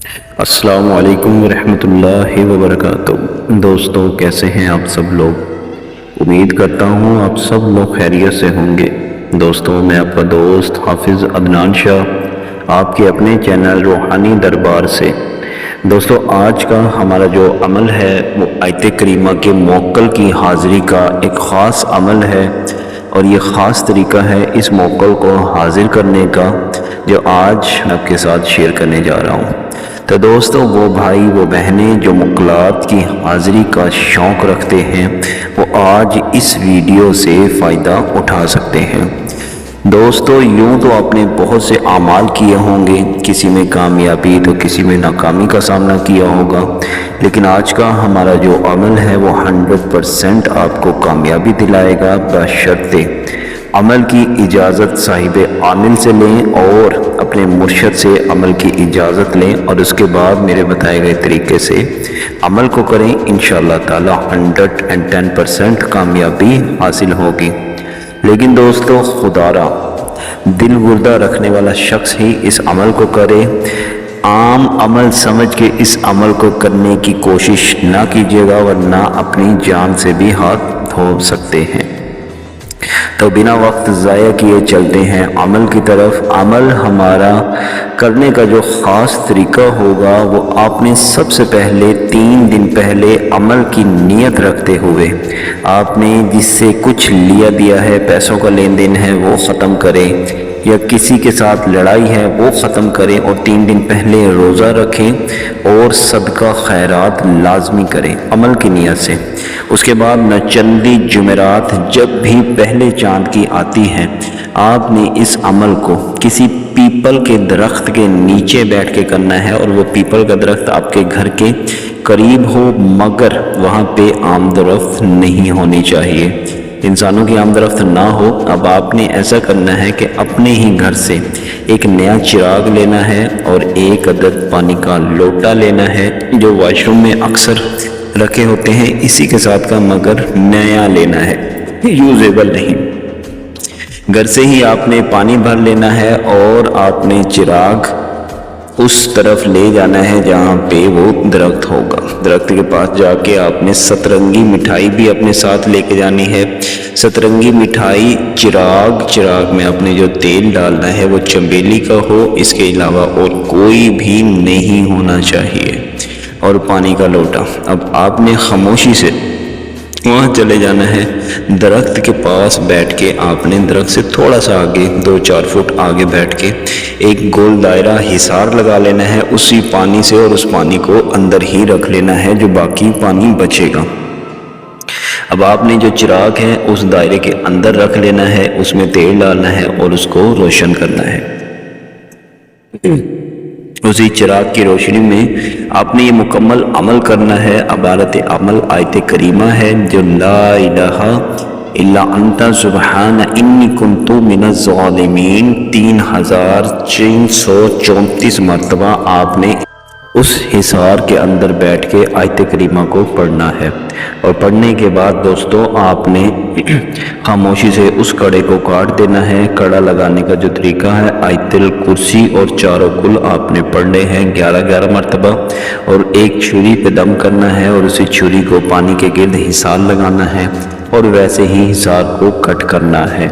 السلام علیکم ورحمۃ اللہ وبرکاتہ۔ دوستو کیسے ہیں آپ سب لوگ؟ امید کرتا ہوں آپ سب لوگ خیریت سے ہوں گے۔ دوستو میں آپ کا دوست حافظ عدنان شاہ آپ کے اپنے چینل روحانی دربار سے۔ دوستو آج کا ہمارا جو عمل ہے وہ آیت کریمہ کے موکل کی حاضری کا ایک خاص عمل ہے، اور یہ خاص طریقہ ہے اس موکل کو حاضر کرنے کا جو آج آپ کے ساتھ شیئر کرنے جا رہا ہوں۔ تو دوستو وہ بھائی وہ بہنیں جو موکلات کی حاضری کا شوق رکھتے ہیں وہ آج اس ویڈیو سے فائدہ اٹھا سکتے ہیں۔ دوستو یوں تو آپ نے بہت سے اعمال کیے ہوں گے، کسی میں کامیابی تو کسی میں ناکامی کا سامنا کیا ہوگا، لیکن آج کا ہمارا جو عمل ہے وہ 100% آپ کو کامیابی دلائے گا، بشرطے عمل کی اجازت صاحب عامل سے لیں اور اپنے مرشد سے عمل کی اجازت لیں، اور اس کے بعد میرے بتائے گئے طریقے سے عمل کو کریں۔ انشاءاللہ تعالی 110% کامیابی حاصل ہوگی۔ لیکن دوستو خدا را دل گردہ رکھنے والا شخص ہی اس عمل کو کرے، عام عمل سمجھ کے اس عمل کو کرنے کی کوشش نہ کیجیے گا، ورنہ اپنی جان سے بھی ہاتھ دھو سکتے ہیں۔ تو بنا وقت ضائع کیے چلتے ہیں عمل کی طرف۔ عمل ہمارا کرنے کا جو خاص طریقہ ہوگا وہ آپ نے سب سے پہلے 3 دن پہلے عمل کی نیت رکھتے ہوئے آپ نے جس سے کچھ لیا دیا ہے، پیسوں کا لین دین ہے، وہ ختم کریں، یا کسی کے ساتھ لڑائی ہے وہ ختم کریں، اور 3 دن پہلے روزہ رکھیں اور صدقہ خیرات لازمی کریں عمل کی نیت سے۔ اس کے بعد نچندی جمعرات جب بھی پہلے چاند کی آتی ہے آپ نے اس عمل کو کسی پیپل کے درخت کے نیچے بیٹھ کے کرنا ہے، اور وہ پیپل کا درخت آپ کے گھر کے قریب ہو، مگر وہاں پہ عام درخت نہیں ہونی چاہیے، انسانوں کی عام درخت نہ ہو۔ اب آپ نے ایسا کرنا ہے کہ اپنے ہی گھر سے ایک نیا چراغ لینا ہے اور 1 عدد پانی کا لوٹا لینا ہے جو واش روم میں اکثر رکھے ہوتے ہیں، اسی کے ساتھ کا مگر نیا لینا ہے، یوزیبل نہیں۔ گھر سے ہی آپ نے پانی بھر لینا ہے اور آپ نے چراغ اس طرف لے جانا ہے جہاں پہ وہ درخت ہوگا۔ درخت کے پاس جا کے آپ نے سترنگی مٹھائی بھی اپنے ساتھ لے کے جانی ہے۔ سترنگی مٹھائی چراغ میں آپ نے جو تیل ڈالنا ہے وہ چنبیلی کا ہو، اس کے علاوہ اور کوئی بھی نہیں ہونا چاہیے، اور پانی کا لوٹا۔ اب آپ نے خاموشی سے وہاں چلے جانا ہے، درخت کے پاس بیٹھ کے آپ نے درخت سے تھوڑا سا آگے 2-4 فٹ آگے بیٹھ کے ایک گول دائرہ حصار لگا لینا ہے اسی پانی سے، اور اس پانی کو اندر ہی رکھ لینا ہے جو باقی پانی بچے گا۔ اب آپ نے جو چراغ ہے اس دائرے کے اندر رکھ لینا ہے، اس میں تیل ڈالنا ہے اور اس کو روشن کرنا ہے۔ اسی چراغ کی روشنی میں آپ نے یہ مکمل عمل کرنا ہے۔ عبارت عمل آیت کریمہ ہے جو لا الہ الا انت سبحان انی کنت من الظالمین 3434 مرتبہ آپ نے اس حصار کے اندر بیٹھ کے آیت کریمہ کو پڑھنا ہے، اور پڑھنے کے بعد دوستو آپ نے خاموشی سے اس کڑے کو کاٹ دینا ہے۔ کڑا لگانے کا جو طریقہ ہے آیت الکرسی اور 4 کل آپ نے پڑھنے ہیں 11 مرتبہ، اور ایک چھری پہ دم کرنا ہے اور اسی چھری کو پانی کے گرد حصار لگانا ہے اور ویسے ہی حصار کو کٹ کرنا ہے۔